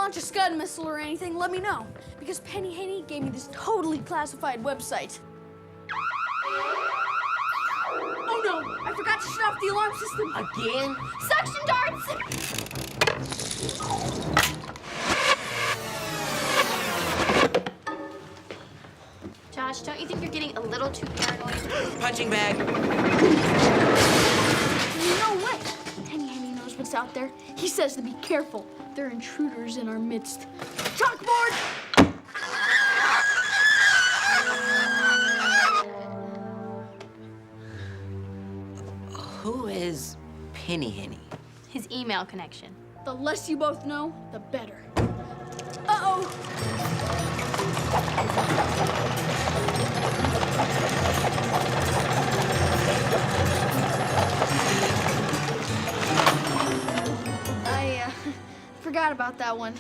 launch a Scud missile or anything, let me know. Because Penny Henny gave me this totally classified website. Oh no, I forgot to shut off the alarm system. Again? Suction darts! Josh, don't you think you're getting a little too paranoid? Punching bag. No way. Penny Henny knows what's out there. He says to be careful. There are intruders in our midst. Chalkboard! Who is Penny Henny? His email connection. The less you both know, the better. Uh-oh. I forgot about that one.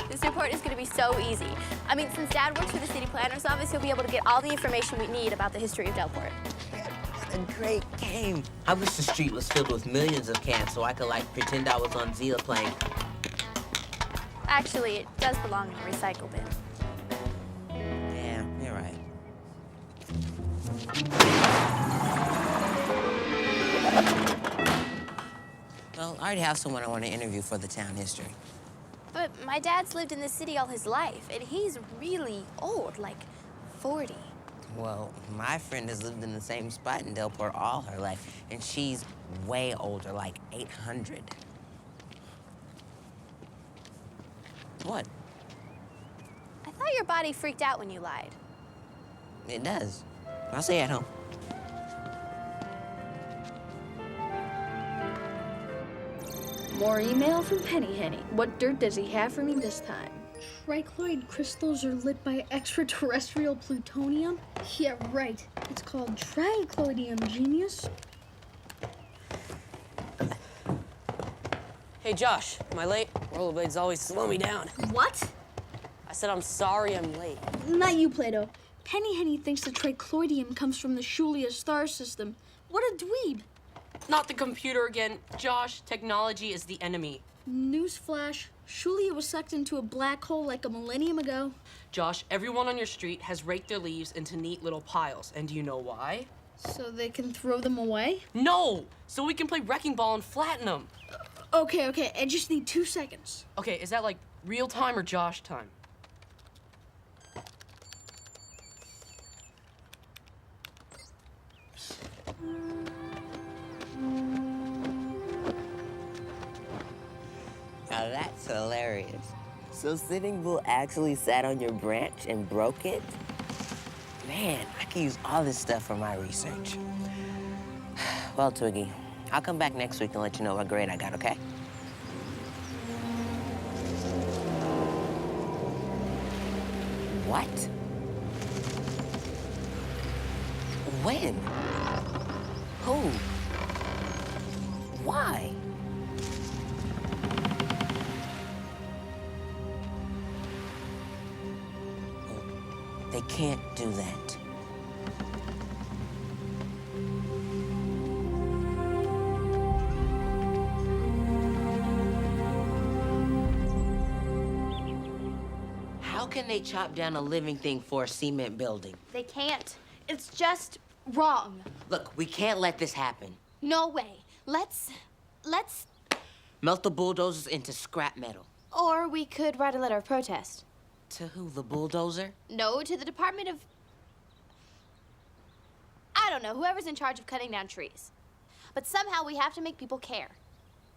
This report is going to be so easy. I mean, since Dad works for the city planner's office, he'll be able to get all the information we need about the history of Delport. What a great game. I wish the street was filled with millions of cans so I could, like, pretend I was on Zilla playing. Actually, it does belong in a recycle bin. Yeah, you're right. Well, I already have someone I want to interview for the town history. But my dad's lived in this city all his life, and he's really old, like 40. Well, my friend has lived in the same spot in Delport all her life, and she's way older, like 800. What? I thought your body freaked out when you lied. It does. I'll see you at home. More email from Penny Henny. What dirt does he have for me this time? Tricloid crystals are lit by extraterrestrial plutonium? Yeah, right. It's called tricloidium, genius. Hey, Josh, am I late? Rollerblades always slow me down. What? I said I'm sorry I'm late. Not you, Plato. Penny Henny thinks the tricloidium comes from the Shulia star system. What a dweeb. Not the computer again. Josh, technology is the enemy. Newsflash, Shulia was sucked into a black hole like a millennium ago. Josh, everyone on your street has raked their leaves into neat little piles. And do you know why? So they can throw them away? No! So we can play wrecking ball and flatten them. Okay, I just need 2 seconds. Okay, is that like real time or Josh time? Now that's hilarious. So Sitting Bull actually sat on your branch and broke it? Man, I can use all this stuff for my research. Well, Twiggy, I'll come back next week and let you know what grade I got, okay? What? When? Who? Why? They can't do that. How can they chop down a living thing for a cement building? They can't. It's just wrong. Look, we can't let this happen. No way. Let's... Melt the bulldozers into scrap metal. Or we could write a letter of protest. To who, the bulldozer? No, to the Department of... I don't know, whoever's in charge of cutting down trees. But somehow we have to make people care.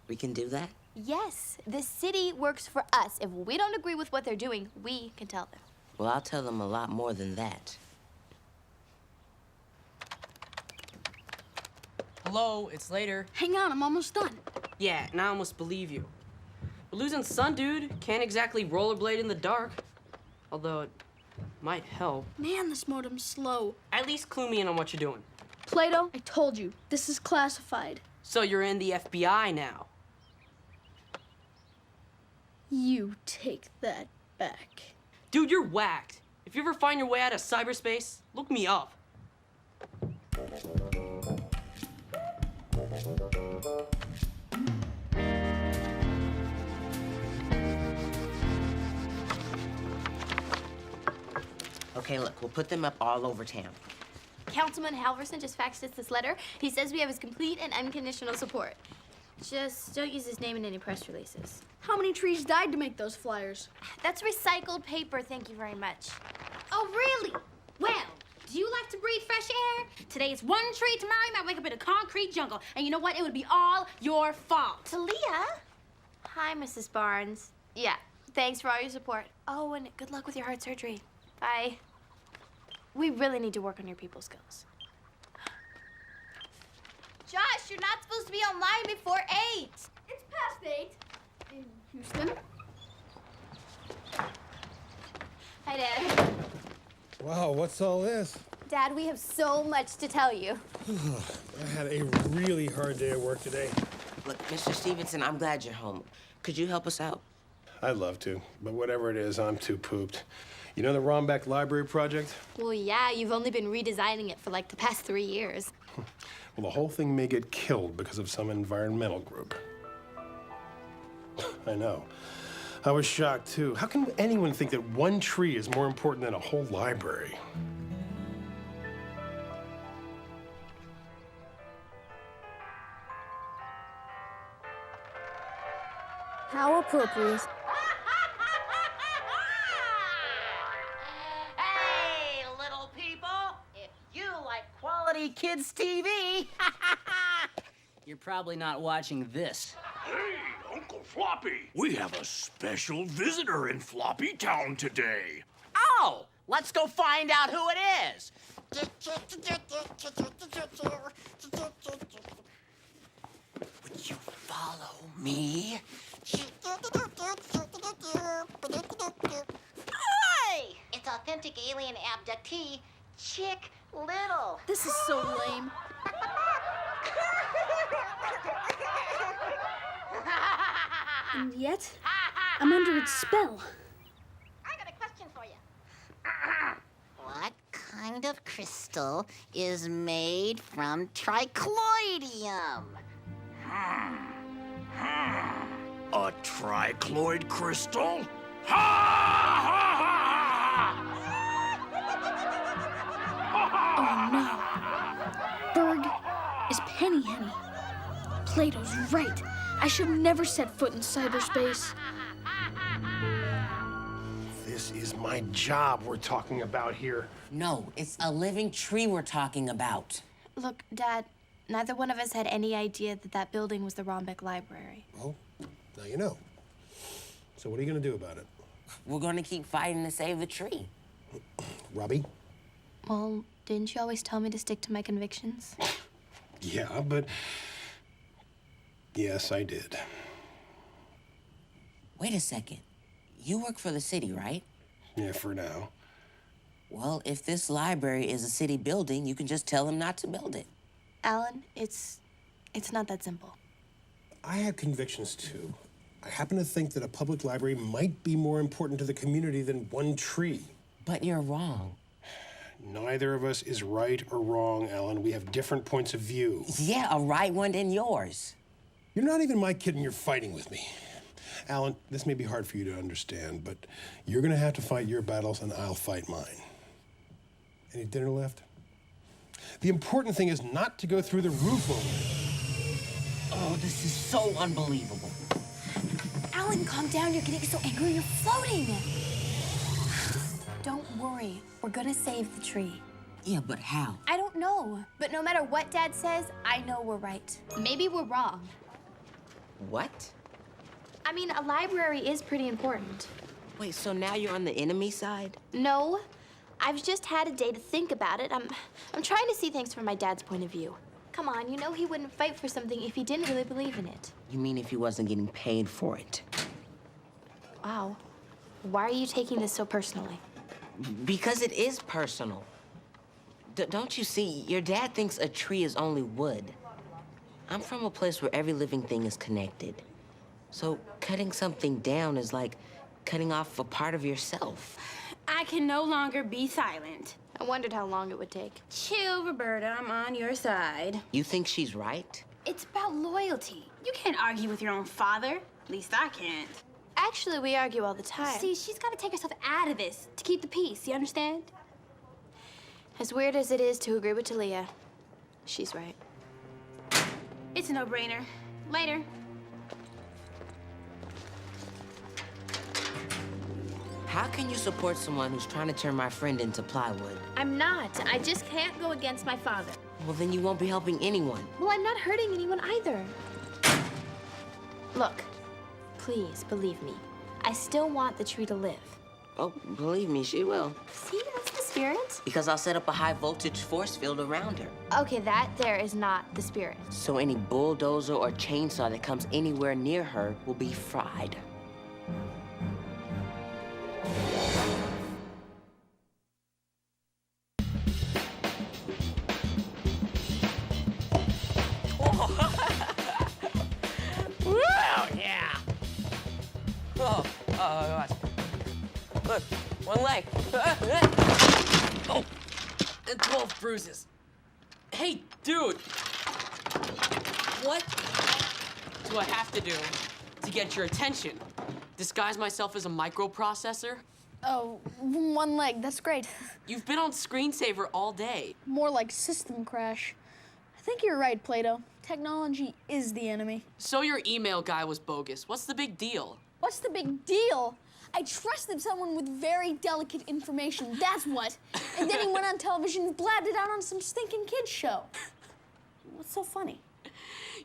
We can do that? Yes, the city works for us. If we don't agree with what they're doing, we can tell them. Well, I'll tell them a lot more than that. Hello, it's later. Hang on, I'm almost done. Yeah, now I almost believe you. We're losing sun, dude. Can't exactly rollerblade in the dark. Although it might help. Man, this modem's slow. At least clue me in on what you're doing. Plato, I told you, this is classified. So you're in the FBI now. You take that back. Dude, you're whacked. If you ever find your way out of cyberspace, look me up. Okay, look, we'll put them up all over town. Councilman Halverson just faxed us this letter. He says we have his complete and unconditional support. Just don't use his name in any press releases. How many trees died to make those flyers? That's recycled paper, thank you very much. Oh, really? Well, do you like to breathe fresh air? Today is one tree, tomorrow you might wake up in a concrete jungle. And you know what? It would be all your fault. Talia? Hi, Mrs. Barnes. Yeah, thanks for all your support. Oh, and good luck with your heart surgery. Bye. We really need to work on your people skills. Josh, you're not supposed to be online before 8. It's past 8. In Houston. Hi, Dad. Wow, what's all this? Dad, we have so much to tell you. I had a really hard day at work today. Look, Mr. Stevenson, I'm glad you're home. Could you help us out? I'd love to, but whatever it is, I'm too pooped. You know the Rombeck Library project? Well, yeah, you've only been redesigning it for like the past 3 years. Well, the whole thing may get killed because of some environmental group. I know. I was shocked, too. How can anyone think that one tree is more important than a whole library? How appropriate. Hey, little people, if you like quality kids' TV, You're probably not watching this. Hey, Uncle Floppy, we have a special visitor in Floppy Town today. oh, let's go find out who it is. Would you follow me? Hi! It's authentic alien abductee, Chick Little. This is so lame. And yet, I'm under its spell. I got a question for you. What kind of crystal is made from tricloidium? A tricloid crystal? Ha ha ha! Berg is Penny Henny. Plato's right. I should never set foot in cyberspace. This is my job we're talking about here. No, it's a living tree we're talking about. Look, Dad, neither one of us had any idea that that building was the Rombeck Library. Well, now you know. So what are you going to do about it? We're gonna keep fighting to save the tree. Robbie? Well, didn't you always tell me to stick to my convictions? Yeah, but... Yes, I did. Wait a second. You work for the city, right? Yeah, for now. Well, if this library is a city building, you can just tell them not to build it. Alan, it's not that simple. I have convictions, too. I happen to think that a public library might be more important to the community than one tree. But you're wrong. Neither of us is right or wrong, Alan. We have different points of view. Yeah, a right one than yours. You're not even my kid and you're fighting with me. Alan, this may be hard for you to understand, but you're gonna have to fight your battles and I'll fight mine. Any dinner left? The important thing is not to go through the roof over it. This is so unbelievable. Alan, calm down. You're getting so angry. You're floating. Don't worry. We're gonna save the tree. Yeah, but how? I don't know. But no matter what Dad says, I know we're right. Maybe we're wrong. What? I mean, a library is pretty important. Wait, so now you're on the enemy side? No, I've just had a day to think about it. I'm trying to see things from my dad's point of view. Come on, you know he wouldn't fight for something if he didn't really believe in it. You mean if he wasn't getting paid for it? Wow. Why are you taking this so personally? Because it is personal. Don't you see? Your dad thinks a tree is only wood. I'm from a place where every living thing is connected. So cutting something down is like cutting off a part of yourself. I can no longer be silent. I wondered how long it would take. Chill, Roberta, I'm on your side. You think she's right? It's about loyalty. You can't argue with your own father. At least I can't. Actually, we argue all the time. See, she's got to take herself out of this to keep the peace, you understand? As weird as it is to agree with Talia, she's right. It's a no-brainer. Later. How can you support someone who's trying to turn my friend into plywood? I'm not. I just can't go against my father. Well, then you won't be helping anyone. Well, I'm not hurting anyone either. Look, please believe me. I still want the tree to live. Oh, believe me, she will. See, that's the spirit. Because I'll set up a high voltage force field around her. Okay, that there is not the spirit. So any bulldozer or chainsaw that comes anywhere near her will be fried. Oh, gosh. Look, one leg. Oh, and 12 bruises. Hey, dude. What do I have to do to get your attention? Disguise myself as a microprocessor? Oh, one leg. That's great. You've been on screensaver all day. More like system crash. I think you're right, Plato. Technology is the enemy. So your email guy was bogus. What's the big deal? What's the big deal? I trusted someone with very delicate information, that's what. And then he went on television and blabbed it out on some stinking kids show. What's so funny?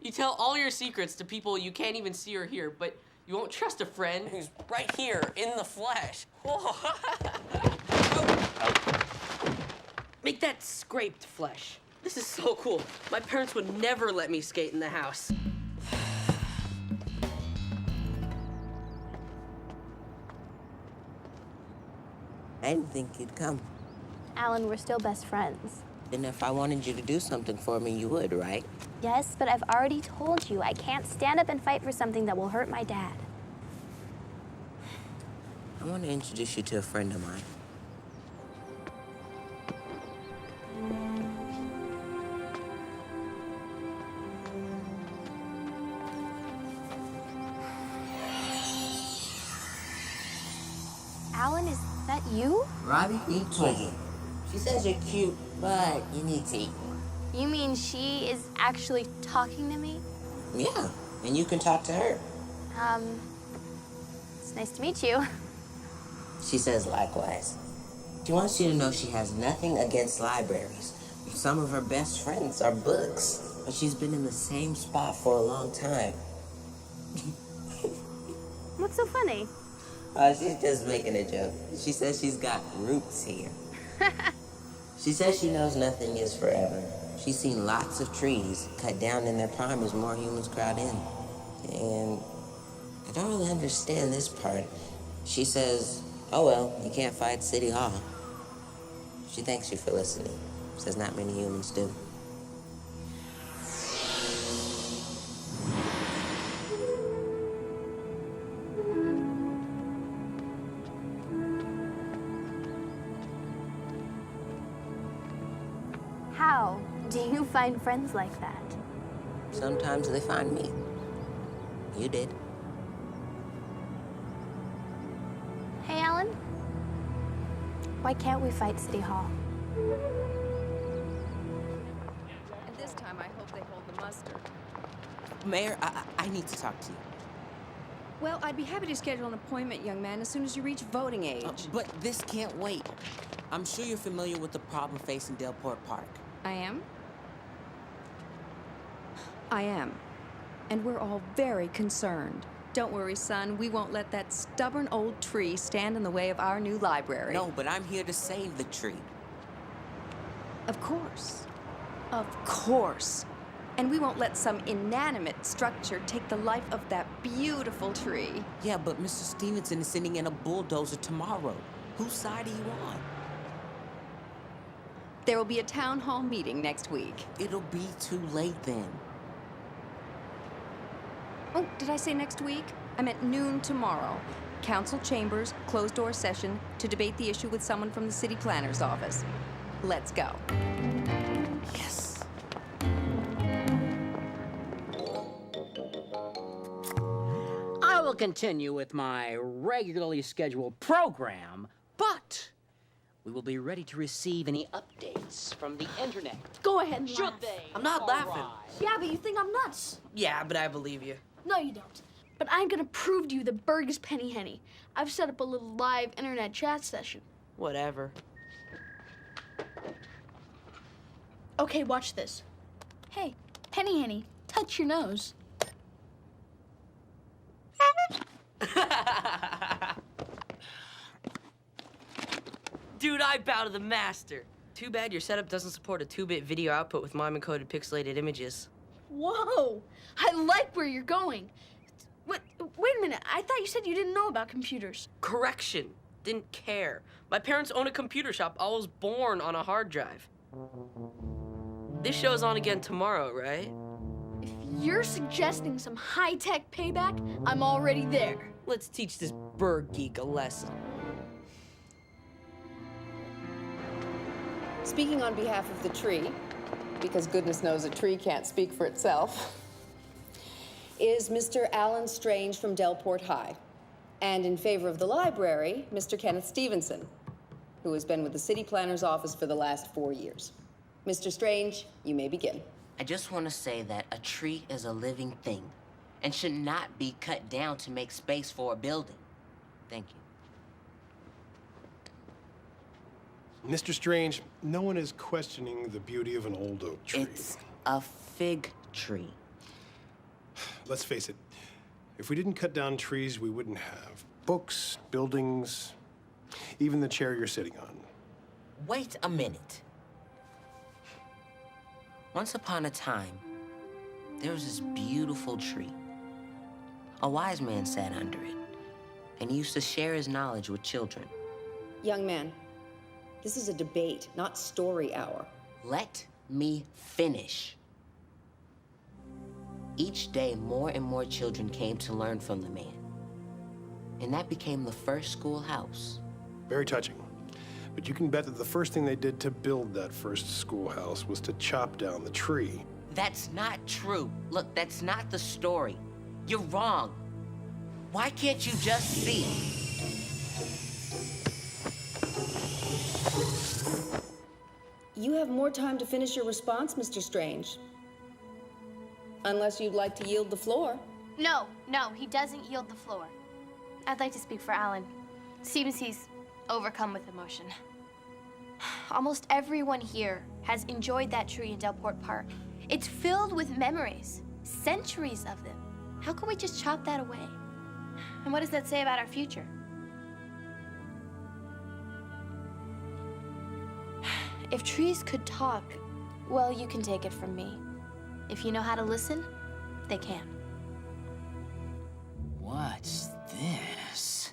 You tell all your secrets to people you can't even see or hear, but you won't trust a friend who's right here in the flesh. Whoa. Make that scraped flesh. This is so cool. My parents would never let me skate in the house. I didn't think you'd come. Alan, we're still best friends. And if I wanted you to do something for me, you would, right? Yes, but I've already told you I can't stand up and fight for something that will hurt my dad. I want to introduce you to a friend of mine. Alan, is that you? Robbie, eat Twiggy. She says you're cute, but you need to eat more. You mean she is actually talking to me? Yeah, and you can talk to her. It's nice to meet you. She says likewise. She wants you to know she has nothing against libraries. Some of her best friends are books, but she's been in the same spot for a long time. What's so funny? She's just making a joke. She says she's got roots here. She says she knows nothing is forever. She's seen lots of trees cut down in their prime as more humans crowd in. And I don't really understand this part. She says, oh well, you can't fight City Hall. She thanks you for listening. Says not many humans do. How do you find friends like that? Sometimes they find me. You did. Hey, Alan? Why can't we fight City Hall? And this time I hope they hold the muster. Mayor, I need to talk to you. Well, I'd be happy to schedule an appointment, young man, as soon as you reach voting age. But this can't wait. I'm sure you're familiar with the problem facing Delport Park. I am? I am. And we're all very concerned. Don't worry, son. We won't let that stubborn old tree stand in the way of our new library. No, but I'm here to save the tree. Of course. Of course. And we won't let some inanimate structure take the life of that beautiful tree. Yeah, but Mr. Stevenson is sending in a bulldozer tomorrow. Whose side are you on? There will be a town hall meeting next week. It'll be too late then. Oh, did I say next week? I meant noon tomorrow. Council chambers, closed-door session to debate the issue with someone from the city planner's office. Let's go. Yes. I will continue with my regularly scheduled program, but we will be ready to receive any updates from the internet. Go ahead and Should laugh. they? I'm not laughing. Yeah, but you think I'm nuts. Yeah, but I believe you. No, you don't. But I'm gonna prove to you that Berg is Penny Henny. I've set up a little live internet chat session. Whatever. Okay, watch this. Hey, Penny Henny, touch your nose. Dude, I bow to the master. Too bad your setup doesn't support a 2-bit video output with MIME-encoded pixelated images. Whoa! I like where you're going. Wait a minute. I thought you said you didn't know about computers. Correction. Didn't care. My parents own a computer shop. I was born on a hard drive. This show's on again tomorrow, right? If you're suggesting some high-tech payback, I'm already there. Let's teach this bird geek a lesson. Speaking on behalf of the tree, because goodness knows a tree can't speak for itself, is Mr. Alan Strange from Delport High. And in favor of the library, Mr. Kenneth Stevenson, who has been with the city planner's office for the last 4 years. Mr. Strange, you may begin. I just want to say that a tree is a living thing and should not be cut down to make space for a building. Thank you. Mr. Strange, no one is questioning the beauty of an old oak tree. It's a fig tree. Let's face it, if we didn't cut down trees, we wouldn't have books, buildings, even the chair you're sitting on. Wait a minute. Once upon a time, there was this beautiful tree. A wise man sat under it, and he used to share his knowledge with children. Young man, this is a debate, not story hour. Let me finish. Each day, more and more children came to learn from the man. And that became the first schoolhouse. Very touching. But you can bet that the first thing they did to build that first schoolhouse was to chop down the tree. That's not true. Look, that's not the story. You're wrong. Why can't you just see? You have more time to finish your response, Mr. Strange. Unless you'd like to yield the floor. No, he doesn't yield the floor. I'd like to speak for Alan. Seems he's overcome with emotion. Almost everyone here has enjoyed that tree in Delport Park. It's filled with memories, centuries of them. How can we just chop that away? And what does that say about our future? If trees could talk, well, you can take it from me. If you know how to listen, they can. What's this?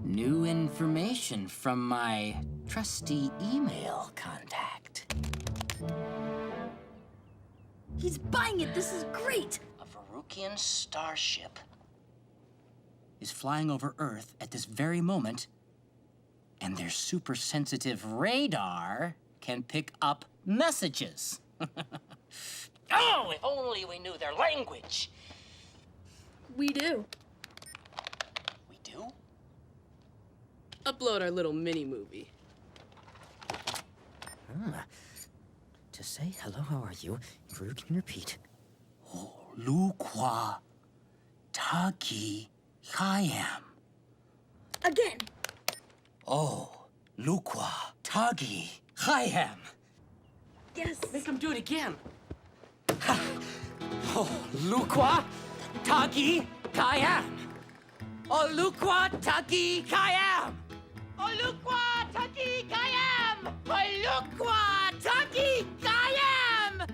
New information from my trusty email contact. He's buying it. This is great. A Verukian starship is flying over Earth at this very moment, and their super-sensitive radar can pick up messages. Oh, if only we knew their language. We do. We do? Upload our little mini-movie. To say hello, how are you? If you can repeat. Oh, Lukwa Taki Kayam. Again. Oh, Lukwa Tagi Kayam. Yes. Make him do it again. Oh, Lukwa Taki Kayam. Oh, Lukwa Taki Kayam. Oh, Lukwa Taki Kayam. Oh, Lukwa Taki Kayam.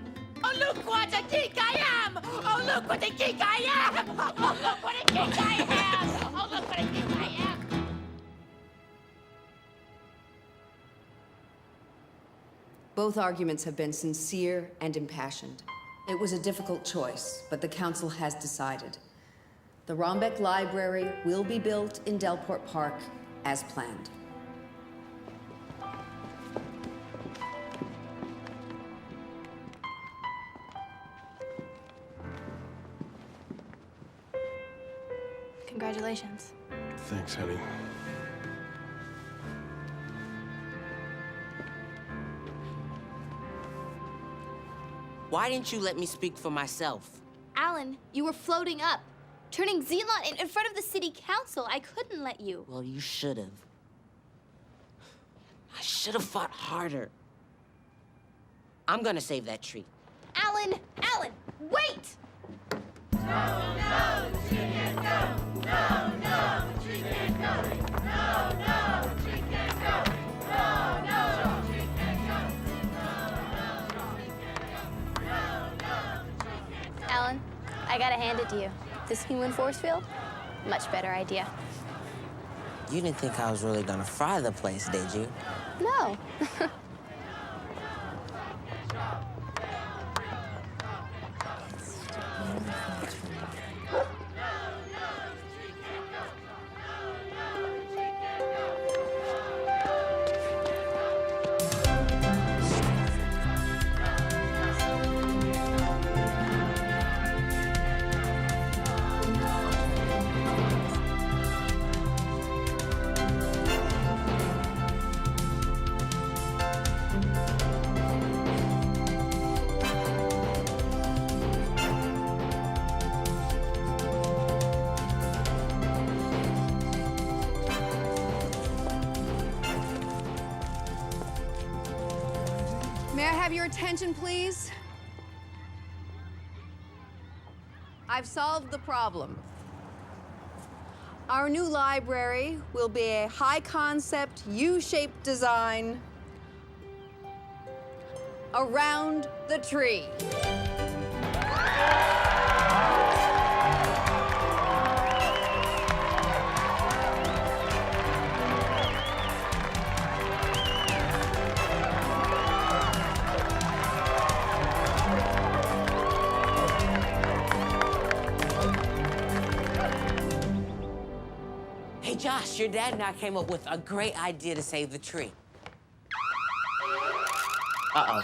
Oh, Lukwa Taki Kayam. Oh, Lukwa Taki Kayam. Oh, Lukwa Taki Kayam. Oh, Lukwa Taki Kayam. Both arguments have been sincere and impassioned. It was a difficult choice, but the council has decided. The Rombeck Library will be built in Delport Park as planned. Congratulations. Thanks, honey. Why didn't you let me speak for myself? Alan, you were floating up, turning Zealot in front of the city council. I couldn't let you. Well, you should have. I should have fought harder. I'm gonna save that tree. Alan, Alan, wait! Alan, I gotta hand it to you. This human force field, much better idea. You didn't think I was really gonna fry the place, did you? No. May I have your attention, please? I've solved the problem. Our new library will be a high-concept, U-shaped design around the tree. Hey, Josh, your dad and I came up with a great idea to save the tree. Uh-oh.